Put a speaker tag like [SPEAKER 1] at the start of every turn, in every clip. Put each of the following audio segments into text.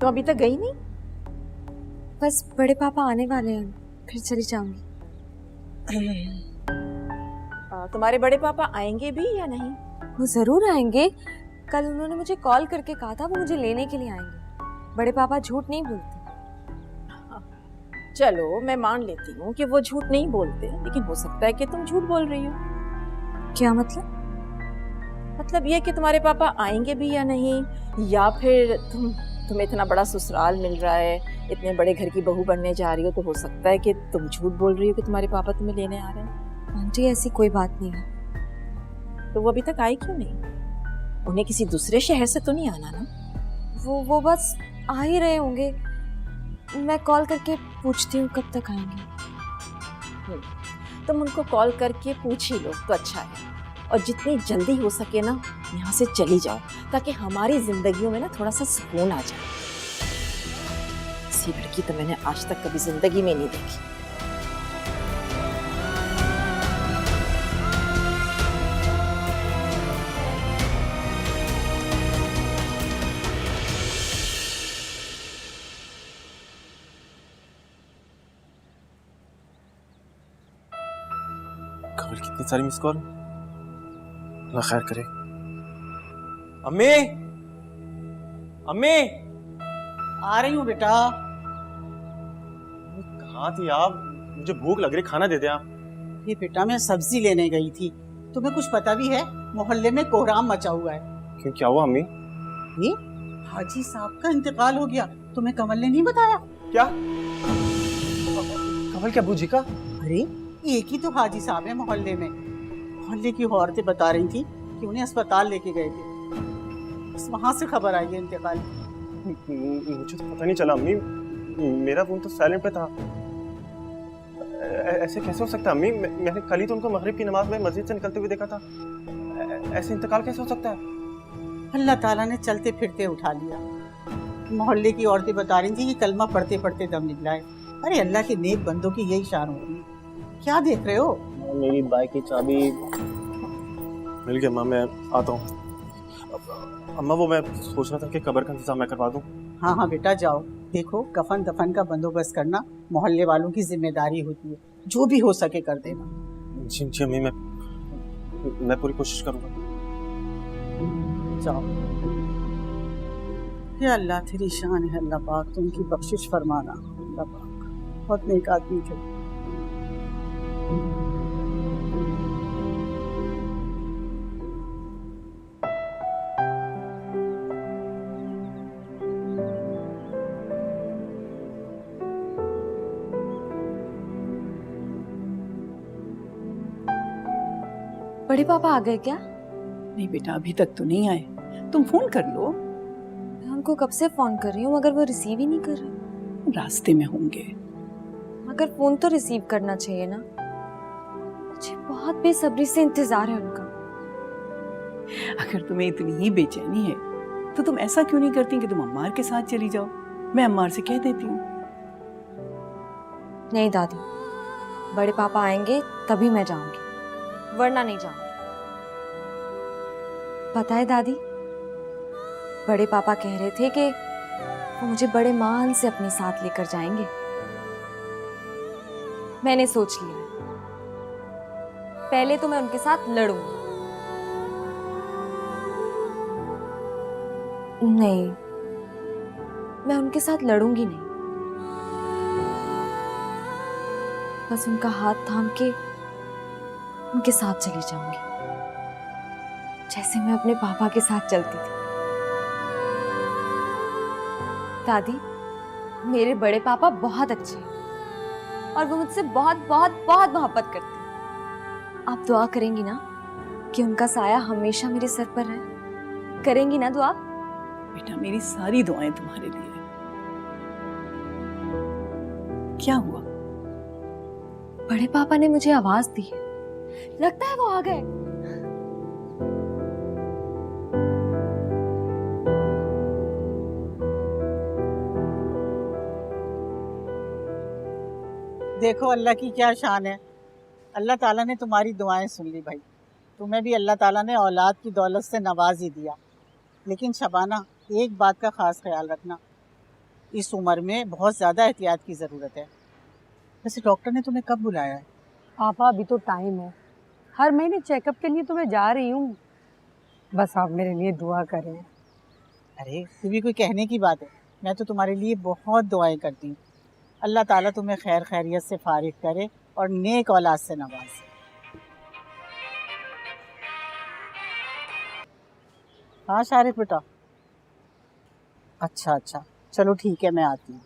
[SPEAKER 1] तुम अभी तक गई नहीं?
[SPEAKER 2] बस बड़े पापा आने वाले हैं, फिर चली जाऊंगी।
[SPEAKER 1] तुम्हारे बड़े पापा आएंगे भी या नहीं?
[SPEAKER 2] वो जरूर आएंगे। कल उन्होंने मुझे कॉल करके कहा था वो मुझे लेने के लिए आएंगे। बड़े पापा झूठ नहीं बोलते।
[SPEAKER 1] चलो मैं मान लेती हूँ कि वो झूठ नहीं बोलते, लेकिन हो सकता है कि तुम झूठ बोल रही हो।
[SPEAKER 2] क्या मतलब?
[SPEAKER 1] मतलब ये कि तुम्हारे पापा आएंगे भी या नहीं, या फिर तुम्हें इतना बड़ा ससुराल मिल रहा है, इतने बड़े घर की बहू बनने जा रही हो, तो हो सकता है कि तुम झूठ बोल रही हो कि तुम्हारे पापा तुम्हें लेने आ रहे हैं।
[SPEAKER 2] आंटी ऐसी कोई बात नहीं है।
[SPEAKER 1] तो वो अभी तक आई क्यों नहीं? उन्हें किसी दूसरे शहर से तो नहीं आना ना?
[SPEAKER 2] वो बस आ ही रहे होंगे। मैं कॉल करके पूछती हूँ कब तक आएंगे।
[SPEAKER 1] तुम उनको कॉल करके पूछ ही लो तो अच्छा है, और जितनी जल्दी हो सके ना यहाँ से चली जाओ, ताकि हमारी जिंदगियों में ना थोड़ा सा सुकून आ जाए। ऐसी लड़की तो मैंने आज तक कभी जिंदगी में नहीं देखी।
[SPEAKER 3] कमल कितनी सारी मिस कॉल। अल्लाह खैर करे। अम्मी, अम्मी,
[SPEAKER 4] आ रही हूँ बेटा।
[SPEAKER 3] कहाँ थी आप? मुझे भूख लग रही, खाना दे दे आप।
[SPEAKER 4] ये बेटा मैं सब्जी लेने गई थी। तुम्हें कुछ पता भी है? मोहल्ले में कोहराम मचा हुआ है।
[SPEAKER 3] क्यों, क्या हुआ अम्मी?
[SPEAKER 4] ये हाजी साहब का इंतकाल हो गया। तुम्हें कमल ने नहीं बताया?
[SPEAKER 3] क्या? कमल क्या बूजी का?
[SPEAKER 4] अरे एक ही तो हाजी साहब है मोहल्ले में। मोहल्ले की औरतें बता रही थी कि उन्हें अस्पताल लेके गए थे, बस वहां से खबर आई है इंतकाल।
[SPEAKER 3] मुझे तो पता नहीं चला अम्मी, मेरा फोन तो साइलेंट पे था। ऐसे कैसे हो सकता है अम्मी? मैंने कल ही तो उनको मगरिब की नमाज में मस्जिद से निकलते हुए देखा था। ऐसे इंतकाल कैसे हो सकता है?
[SPEAKER 4] अल्लाह ताला ने चलते फिरते उठा लिया। मोहल्ले की औरतें बता रही थी कि कलमा पढ़ते पढ़ते दम निकला है। अरे अल्लाह के नेक बंदों की यही शान होती है। क्या देख रहे हो?
[SPEAKER 3] मेरी बाइक की चाबी मिल गया। माँ मैं आता हूँ। अम्मा वो मैं सोच रहा था कि कब्र का इंतजाम मैं करवा दूँ।
[SPEAKER 4] हाँ हाँ बेटा जाओ, देखो कफन दफन का बंदोबस्त करना मोहल्ले वालों की जिम्मेदारी होती है। जो भी हो सके कर देना।
[SPEAKER 3] जी जी अम्मी, मैं पूरी कोशिश करूँगा।
[SPEAKER 4] जाओ। ये अल्लाह तेरी शान है अल्लाह पाक, तो उनकी बख्शिश फरमाना अल्लाह पाक। बहुत नेक आदमी थे।
[SPEAKER 2] बड़े पापा आ गए क्या?
[SPEAKER 4] नहीं बेटा अभी तक तो नहीं आए, तुम फोन कर लो।
[SPEAKER 2] मैं उनको कब से फोन कर रही हूँ मगर वो रिसीव ही नहीं कर रहे।
[SPEAKER 4] रास्ते में होंगे।
[SPEAKER 2] मगर फोन तो रिसीव करना चाहिए ना, मुझे बहुत बेसब्री से इंतजार है उनका।
[SPEAKER 4] अगर तुम्हें इतनी ही बेचैनी है तो तुम ऐसा क्यों नहीं करती कि तुम अम्मार के साथ चली जाओ? मैं अम्मार से कह देती हूँ।
[SPEAKER 2] नहीं दादी, बड़े पापा आएंगे तभी मैं जाऊंगी, वरना नहीं जाऊंगी। पता है दादी, बड़े पापा कह रहे थे कि वो मुझे बड़े मान से अपने साथ लेकर जाएंगे। मैंने सोच लिया, पहले तो मैं उनके साथ लड़ूंगी। नहीं, मैं उनके साथ लड़ूंगी नहीं, बस उनका हाथ थाम के उनके साथ चली जाऊंगी, जैसे मैं अपने पापा के साथ चलती थी। दादी, मेरे बड़े पापा बहुत अच्छे हैं और वो मुझसे बहुत बहुत बहुत मोहब्बत करते हैं। आप दुआ करेंगी ना कि उनका साया हमेशा मेरे सर पर रहे? करेंगी ना दुआ?
[SPEAKER 4] बेटा मेरी सारी दुआएं तुम्हारे लिए। क्या हुआ?
[SPEAKER 2] बड़े पापा ने मुझे आवाज दी है, लगता है वो आ गए।
[SPEAKER 4] देखो अल्लाह की क्या शान है। अल्लाह ताला ने तुम्हारी दुआएं सुन ली भाई। तुम्हें भी अल्लाह ताला ने औलाद की दौलत से नवाज ही दिया। लेकिन शबाना, एक बात का खास ख्याल रखना, इस उम्र में बहुत ज़्यादा एहतियात की ज़रूरत है। वैसे डॉक्टर ने तुम्हें कब बुलाया है?
[SPEAKER 5] पापा अभी तो टाइम है, हर महीने चेकअप के लिए तो मैं जा रही हूँ, बस आप मेरे लिए दुआ करें।
[SPEAKER 4] अरे ये भी कोई कहने की बात है, मैं तो तुम्हारे लिए बहुत दुआएं करती हूँ। अल्लाह ताला तुम्हें खैर खैरियत से फारिग करे और नेक औलाद से नवाजे। हाँ शारिक बेटा। अच्छा, चलो ठीक है, मैं आती हूँ।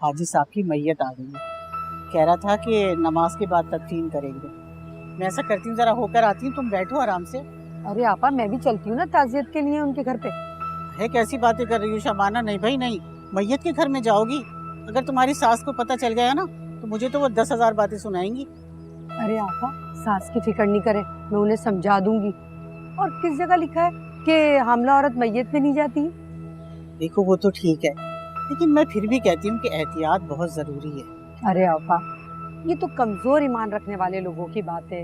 [SPEAKER 4] हाजी साहब की मैयत आ गई है, कह रहा था कि नमाज के बाद तदफीन करेंगे। मैं ऐसा करती हूँ, जरा होकर आती हूँ, तुम बैठो आराम से।
[SPEAKER 5] अरे आपा मैं भी चलती हूँ ना ताज़ियत के लिए उनके घर पे।
[SPEAKER 4] है कैसी बातें कर रही हो शबाना? नहीं भाई नहीं, मैयत के घर में जाओगी? अगर तुम्हारी सास को पता चल गया ना तो मुझे तो वो 10,000 बातें सुनाएंगी।
[SPEAKER 5] अरे आपा सास की फिक्र नहीं करे, मैं उन्हें समझा दूंगी। और किस जगह लिखा है कि हामला औरत मैयत में नहीं जाती?
[SPEAKER 4] देखो वो तो ठीक है, लेकिन मैं फिर भी कहती हूँ कि एहतियात बहुत ज़रूरी है।
[SPEAKER 5] अरे आपा ये तो कमजोर ईमान रखने वाले लोगों की बात है।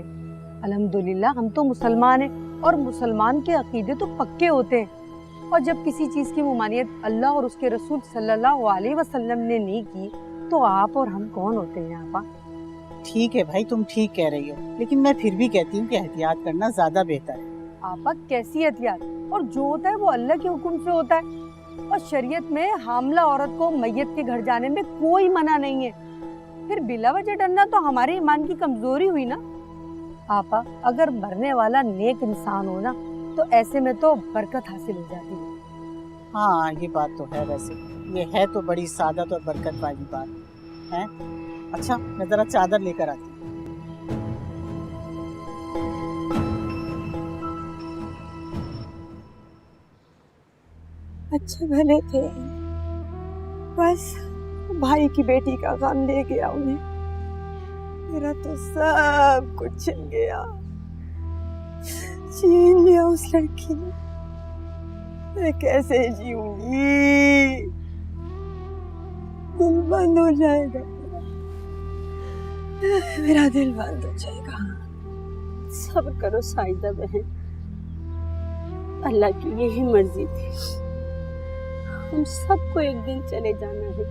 [SPEAKER 5] अल्हम्दुलिल्लाह हम तो मुसलमान हैं और मुसलमान के अकीदे तो पक्के होते हैं। और जब किसी चीज की मुमानियत अल्लाह और उसके रसूल सल्लल्लाहु अलैहि वसल्लम ने नहीं की तो आप और हम कौन होते हैं आपा?
[SPEAKER 4] ठीक है भाई, तुम ठीक कह रही हो, लेकिन मैं फिर भी कहती हूँ कि एहतियात करना ज़्यादा बेहतर है।
[SPEAKER 5] आपा कैसी एहतियात? और जो होता है वो अल्लाह के हुक्म से होता है। और शरीयत में हामला औरत को मैयत के घर जाने में कोई मना नहीं है। फिर बिला वजह डरना तो हमारे ईमान की कमजोरी हुई ना। आपा अगर मरने वाला नेक इंसान हो ना तो ऐसे में तो बरकत हासिल हो जाती है।
[SPEAKER 4] हाँ ये बात तो है, वैसे ये है तो बड़ी सादत और बरकत वाली बात है। अच्छा मैं ज़रा चादर लेकर आती हूँ।
[SPEAKER 1] अच्छे भले थे, बस भाई की बेटी का गम ले गया उन्हें। मेरा तो सब कुछ छिन गया, छीन लिया उस लड़की ने। मैं कैसे जीऊंगी? दिल बंद हो जाएगा, मेरा दिल बंद हो जाएगा।
[SPEAKER 6] सब्र करो साइदा बहन, अल्लाह की यही मर्जी थी। हम सबको एक दिन चले जाना है,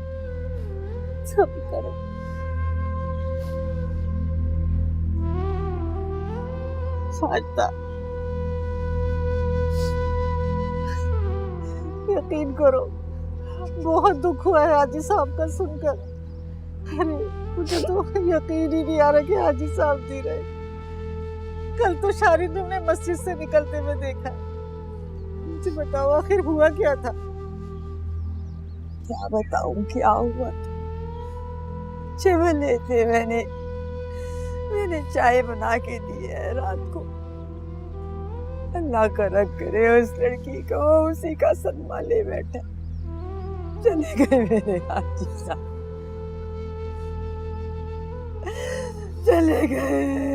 [SPEAKER 6] सब्र करो।
[SPEAKER 1] साजदा, यकीन करो बहुत दुख हुआ है हाजी साहब का सुनकर। अरे मुझे तो यकीन ही नहीं आ रहा कि हाजी साहब जी रहे। कल तो शारिक ने उन्हें मस्जिद से निकलते हुए देखा। मुझे बताओ आखिर हुआ क्या था? क्या बताऊं क्या हुआ था? चिवले थे, मैंने चाय बना के दी है रात को। अल्लाह का रख करे उस लड़की को उसी का सदमा ले बैठा। चले गए मेरे हाजी साहब, चले गए।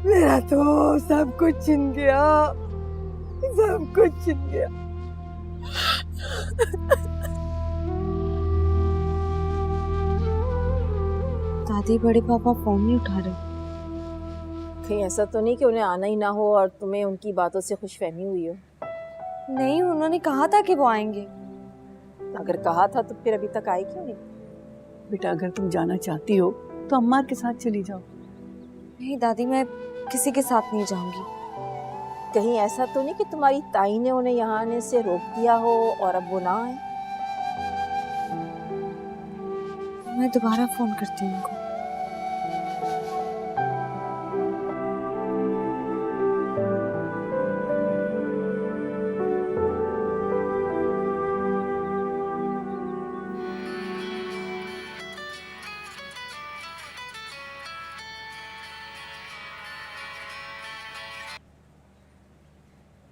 [SPEAKER 1] मेरा तो सब कुछ छिन गया, सब कुछ छिन गया।
[SPEAKER 2] दादी बड़े पापा फोन नहीं उठा रहे।
[SPEAKER 1] कहीं ऐसा तो नहीं कि उन्हें आना ही ना हो और तुम्हें उनकी बातों से खुशफहमी हुई हो?
[SPEAKER 2] नहीं, उन्होंने कहा था कि वो आएंगे।
[SPEAKER 1] अगर कहा था तो फिर अभी तक आए क्यों नहीं?
[SPEAKER 7] बेटा अगर तुम जाना चाहती हो तो अम्मार के साथ चली जाओ।
[SPEAKER 2] नहीं दादी, मैं किसी के साथ नहीं जाऊंगी।
[SPEAKER 1] कहीं ऐसा तो नहीं कि तुम्हारी ताई ने उन्हें यहाँ आने से रोक दिया हो और अब वो ना आए?
[SPEAKER 2] मैं दोबारा फोन करती हूँ उनको।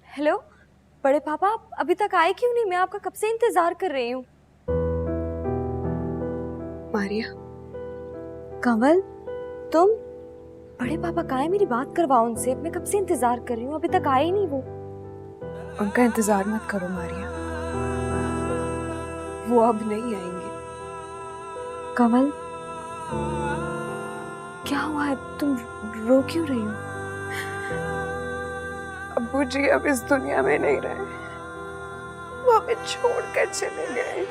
[SPEAKER 2] हेलो बड़े पापा, आप अभी तक आए क्यों नहीं? मैं आपका कब से इंतजार कर रही हूँ। मारिया, कंवल, तुम? बड़े पापा कहाँ है? मेरी बात करवाओ उनसे, मैं कब से इंतजार कर रही हूँ, अभी तक आए ही नहीं वो।
[SPEAKER 8] उनका इंतजार मत करो मारिया, वो अब नहीं आएंगे।
[SPEAKER 2] कंवल, क्या हुआ है? तुम रो क्यों रही हो?
[SPEAKER 8] अब्बू जी अब इस दुनिया में नहीं रहे, वो हमें छोड़कर चले गए।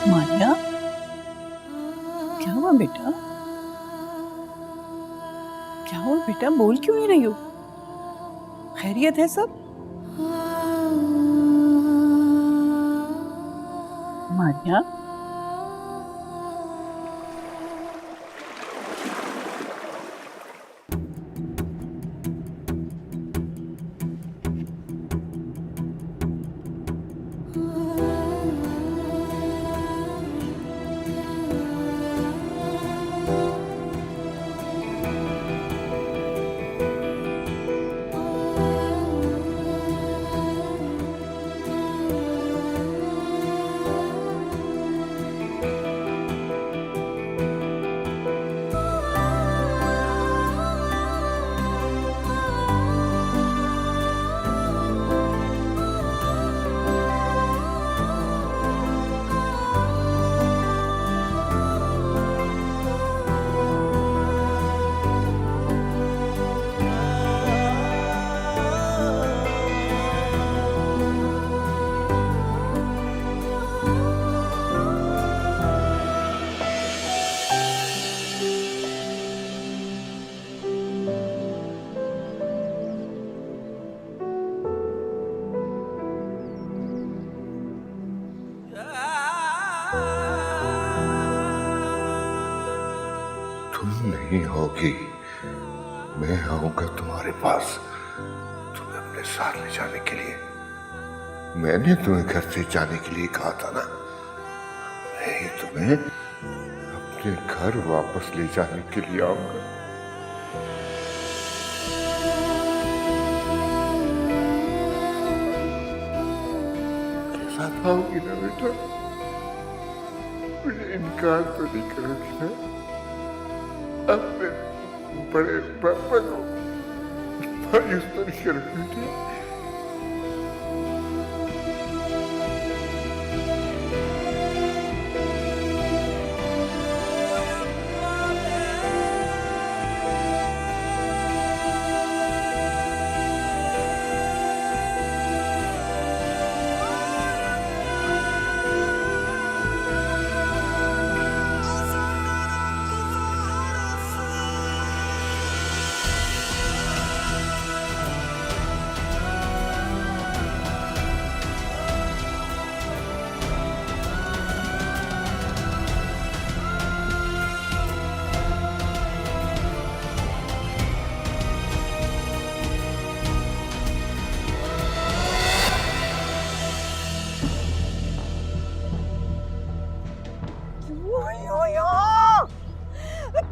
[SPEAKER 7] मारिया, क्या हुआ बेटा? क्या हुआ बेटा, बोल क्यों नहीं रही हो? खैरियत है सब? मारिया,
[SPEAKER 9] तुम नहीं होगी, मैं आऊंगा तुम्हारे पास तुम्हें अपने साथ ले जाने के लिए। मैंने तुम्हें घर से जाने के लिए कहा था ना, मैं ही तुम्हें अपने घर वापस ले जाने के लिए आऊंगा। मेरे साथ आओगी ना बेटा? मुझे इनकार तो नहीं करोगी ना? अपने बड़े पापा को मायूस तो नहीं करोगी बेटा?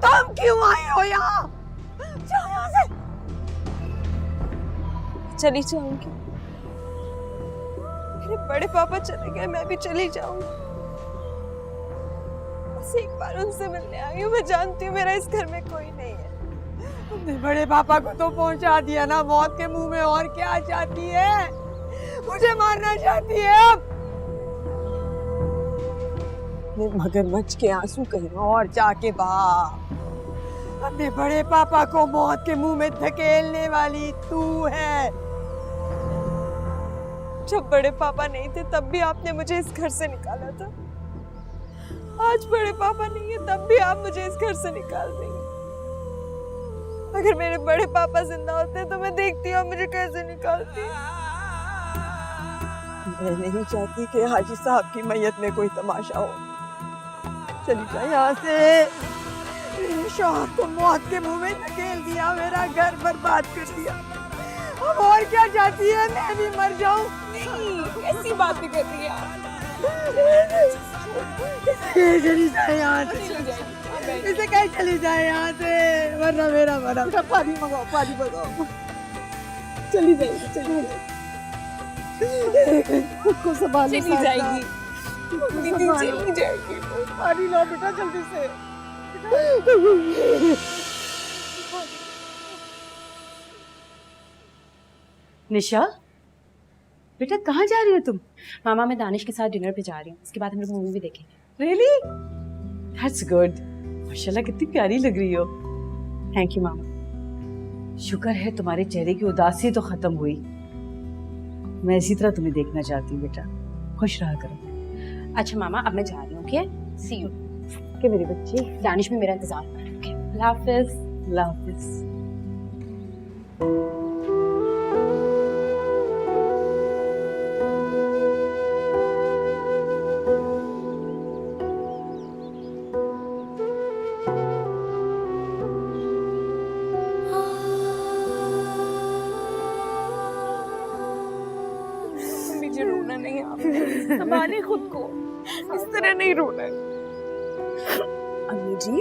[SPEAKER 5] तुम क्यों आई हो यहाँ? जाओ यहाँ से।
[SPEAKER 2] चली जाऊंगी। मेरे बड़े पापा चले गए, मैं भी चली जाऊंगी। बस एक बार उनसे मिलने आई हूँ। मैं जानती हूँ मेरा इस घर में कोई नहीं है।
[SPEAKER 5] तुमने बड़े पापा को तो पहुंचा दिया ना मौत के मुंह में, और क्या चाहती है? मुझे मारना चाहती है अब? मगरमच्छ के आंसू कहीं और जाके बहा। अपने बड़े पापा को मौत के मुंह में धकेलने वाली तू है।
[SPEAKER 2] जब बड़े पापा नहीं थे तब भी आपने मुझे इस घर से निकाला था। आज बड़े पापा नहीं है तब भी आप मुझे इस घर से निकाल देंगे। अगर मेरे बड़े पापा जिंदा होते तो मैं देखती हूँ मुझे कैसे निकालती।
[SPEAKER 5] मैं नहीं चाहती कि हाजी साहब की मैयत में कोई तमाशा हो। चली जा यहाँ से। मेरे शौहर को मौत के मुंह में धकेल दिया, मेरा घर बर्बाद कर दिया। अब और क्या चाहती है? मैं भी मर जाऊं?
[SPEAKER 2] नहीं, ऐसी बात भी कर रही है आप।
[SPEAKER 5] चली जाए यहाँ से। इसे कहीं चली जाए यहाँ से, वरना मेरा मरा। पानी मंगाओ, पानी मंगाओ। चली जाएगी, चली जाएगी।
[SPEAKER 4] खुद को संभालो
[SPEAKER 8] चली
[SPEAKER 4] साइदा।
[SPEAKER 8] जाएगी।
[SPEAKER 4] खुद को
[SPEAKER 8] दीदी
[SPEAKER 4] संभालो।
[SPEAKER 8] चली जाएगी।
[SPEAKER 4] पानी लो बेटा जल्दी से।
[SPEAKER 6] निशा बेटा कहाँ जा रही हो तुम? मामा मैं दानिश के साथ डिनर पे जा रही हूँ, इसके बाद हम लोग मूवी भी देखेंगे।
[SPEAKER 4] रियली? That's good. माशाल्लाह कितनी प्यारी लग रही हो।
[SPEAKER 6] थैंक यू मामा।
[SPEAKER 4] शुक्र है तुम्हारे चेहरे की उदासी तो खत्म हुई। मैं इसी तरह तुम्हें देखना चाहती हूँ बेटा। खुश रहा करो।
[SPEAKER 6] अच्छा मामा अब मैं जा रही हूँ, ओके? C you.
[SPEAKER 4] के मेरी बच्ची।
[SPEAKER 6] दानिश में मेरा इंतजार कर रहा है, ओके? अल्लाह हाफिज।
[SPEAKER 4] अल्लाह हाफिज।
[SPEAKER 8] मुझे रोना नहीं आपने, संभालिए खुद को, इस तरह नहीं रोना है। अम्मी जी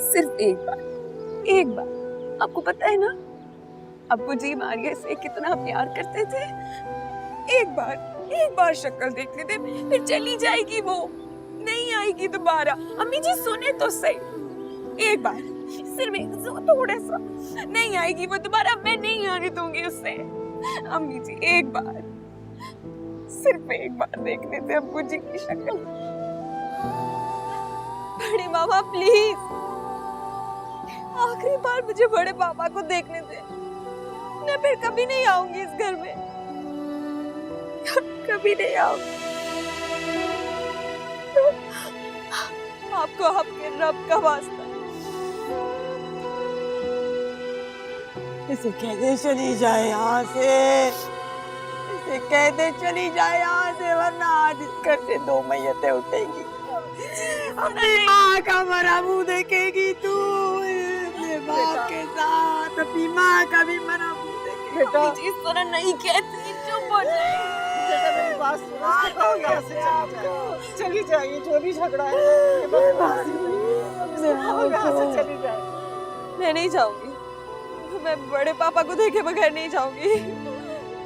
[SPEAKER 8] सिर्फ एक बार आपको पता है ना अब्बू जी मारिया से कितना प्यार करते थे। एक बार शक्ल देखने दे, फिर चली जाएगी वो, नहीं आएगी दोबारा। अम्मी जी सुने तो सही, एक बार सिर्फ थोड़ा सा, नहीं आएगी वो दोबारा, मैं नहीं आने दूंगी उससे। अम्मी जी एक बार, सिर्फ एक बार देखने दे अब्बू जी की शक्ल। बड़े मामा प्लीज, आखिरी बार मुझे बड़े पापा को देखने दे, मैं फिर कभी नहीं आऊंगी इस घर में, कभी नहीं आऊंगी। आपको आपके रब का वास्ता,
[SPEAKER 4] इसे कह दे चली जाए यहाँ से। इसे कह दे चली जाए यहाँ से, वरना आज इस घर से 2 मैयतें उठेगी। अपनी माँ का मरा मुंह देखेगी तू, अपने बाप के साथ अपनी माँ का भी मरा मुंह देखेगी।
[SPEAKER 8] बेटा इस तरह नहीं कहती, चुप हो जाए।
[SPEAKER 4] बेटा मेरी बात सुनो, उसको कहो यहाँ से चली जाइए, जो भी झगड़ा है ये बकवासी है। यहाँ से चली जाए।
[SPEAKER 8] मैं नहीं जाऊंगी, मैं बड़े पापा को देखे बगैर नहीं जाऊंगी,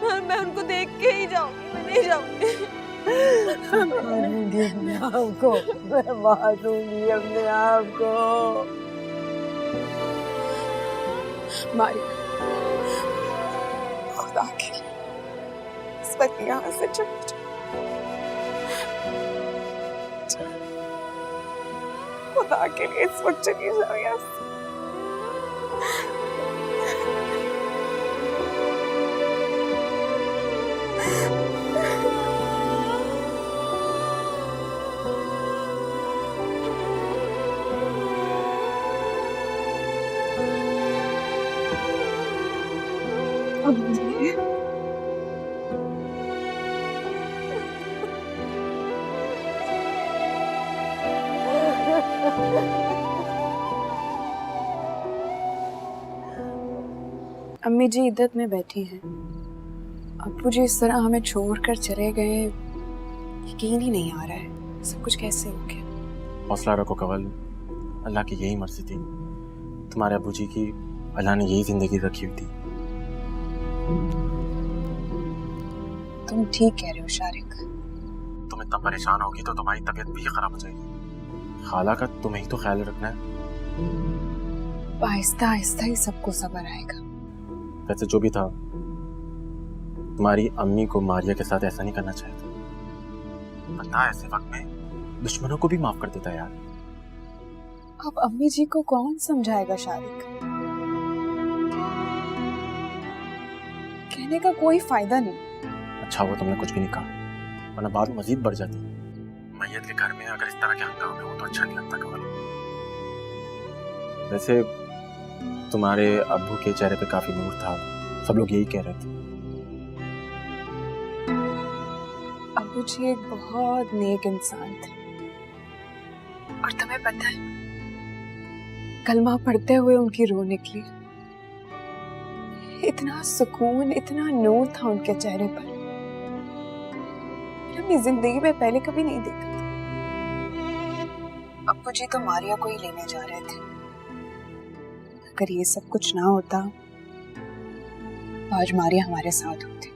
[SPEAKER 8] मैं उनको देख के ही जाऊंगी, मैं नहीं जाऊंगी।
[SPEAKER 4] मारूंगी अपने आप को, मैं मारूंगी अपने आप को।
[SPEAKER 8] मारी खुदा के लिए इस वक्त यहाँ से चली जाओ, खुदा के लिए इस वक्त चली जाओ यहाँ से।
[SPEAKER 2] अम्मी जी इद्दत में बैठी हैं, अब्बू जी इस तरह हमें छोड़कर चले गए, यकीन ही नहीं आ रहा है सब कुछ कैसे हो गया।
[SPEAKER 3] हौसला रखो कंवल, अल्लाह की यही मर्जी थी, तुम्हारे अब्बू जी की अल्लाह ने यही जिंदगी रखी हुई थी।
[SPEAKER 2] तुम ठीक कह रहे हो शारिक।
[SPEAKER 3] तुम इतना परेशान होगी तो तुम्हारी तबीयत भी खराब हो जाएगी। खाला का तुम्हें ही तो ख्याल रखना है।
[SPEAKER 2] आहिस्ता आहिस्ता ही सबको सब्र आएगा।
[SPEAKER 3] वैसे जो भी था, तुम्हारी अम्मी को मारिया के साथ ऐसा नहीं करना चाहिए था, वरना ऐसे वक्त में दुश्मनों को भी माफ कर देता यार।
[SPEAKER 2] अब अम्मी जी को कौन समझाएगा शारिक? कहने का कोई फायदा नहीं।
[SPEAKER 3] अच्छा वो तुमने कुछ भी नहीं कहा, वरना बात मजीद बढ़ जाती। मैयत के घर में अगर इस तरह के हंगामे हो तो अच्छा नहीं लगता कंवल। वैसे तुम्हारे अब्बू के चेहरे पे काफी नूर था, सब लोग यही कह रहे थे।
[SPEAKER 2] अब्बू जी एक बहुत नेक इंसान थे, और तुम्हें पता है कलमा पढ़ते हुए उनकी रूह निकली। इतना सुकून, इतना नूर था उनके चेहरे पर, मैंने अपनी जिंदगी में पहले कभी नहीं देखा था। अब्बू जी तो मारिया को ही लेने जा रहे थे। अगर ये सब कुछ ना होता तो आज मारिया हमारे साथ होती।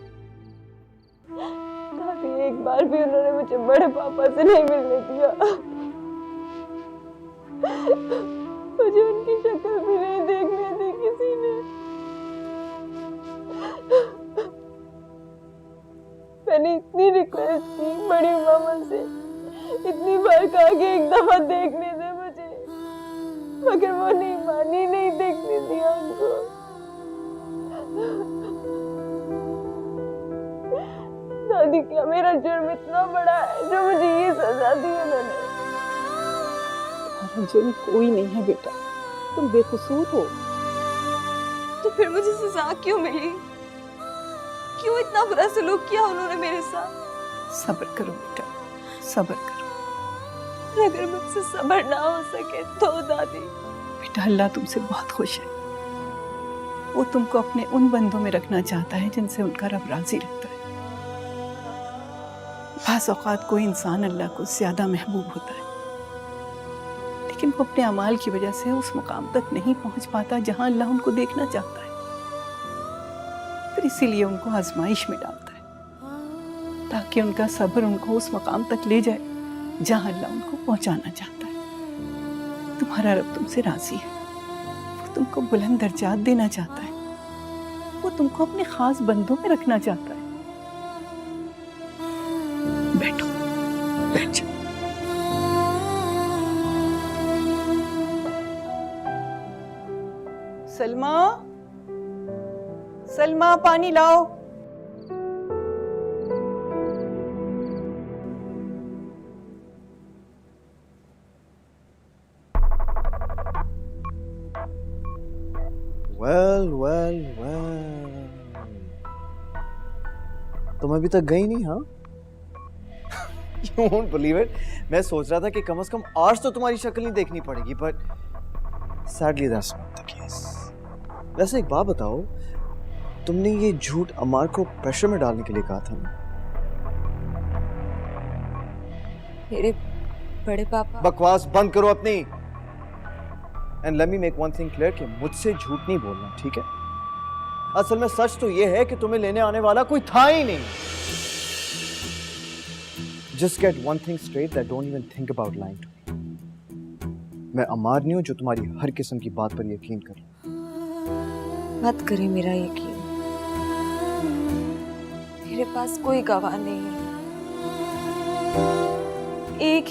[SPEAKER 6] एक बार भी उन्होंने मुझे बड़े पापा से नहीं मिलने दिया। मुझे उनकी शक्ल भी नहीं देखने दी किसी ने। मैंने इतनी रिक्वेस्ट की बड़ी मामा से, इतनी बार कहा कि एक दफा देखने दे मुझे, मगर वो नहीं मानी, नहीं देखने दिया उनको। दादी, क्या मेरा जुर्म इतना बड़ा है जो मुझे ये सजा दी उन्होंने?
[SPEAKER 7] तुम्हारा जुर्म कोई नहीं है बेटा, तुम बेकसूर हो।
[SPEAKER 2] तो फिर मुझे सजा क्यों मिली? क्यों इतना बुरा सलूक किया उन्होंने मेरे साथ?
[SPEAKER 7] सब्र करो बेटा, सब्र करो।
[SPEAKER 2] अगर मुझसे सब्र ना हो सके तो दादी।
[SPEAKER 7] बेटा, अल्लाह तुमसे बहुत खुश है। वो तुमको अपने उन बंदों में रखना चाहता है जिनसे उनका रब राजी रहता है। बाज़ औक़ात कोई इंसान अल्लाह को ज्यादा महबूब होता है, लेकिन वो अपने अमाल की वजह से उस मुकाम तक नहीं पहुंच पाता जहां अल्लाह उनको देखना चाहता है। फिर इसीलिए उनको आजमाइश में डालता है, ताकि उनका सब्र उनको उस मुकाम तक ले जाए जहां अल्लाह उनको पहुंचाना चाहता है। तुम्हारा रब तुमसे राजी है, वो तुमको बुलंद दर्जात देना चाहता है, वो तुमको अपने खास बंदों में रखना चाहता है। बैठो, बैठ जाओ। सलमा, सलमा, पानी लाओ।
[SPEAKER 10] वेल वेल वेल, तुम अभी तक गई नहीं? हाँ, You won't believe it. मैं सोच रहा था कि कम से कम आज तो तुम्हारी शक्ल नहीं देखनी पड़ेगी, but sadly that's not the case. वैसे एक बात बताओ, तुमने ये झूठ अमार को प्रेशर में डालने के लिए कहा था ना?
[SPEAKER 2] मेरे बड़े पापा।
[SPEAKER 10] बकवास बंद करो अपनी। And let me make one thing clear कि मुझसे झूठ नहीं बोलना, ठीक है? असल में सच तो ये है कि तुम्हें लेने आने वाला कोई था ही नहीं। Just get one thing straight that don't even think about lying to me. मैं अमार नहीं हूं जो तुम्हारी हर किस्म की बात पर यकीन कर लूं।
[SPEAKER 2] मत करे मेरा यकीन, मेरे पास कोई गवाह नहीं है। एक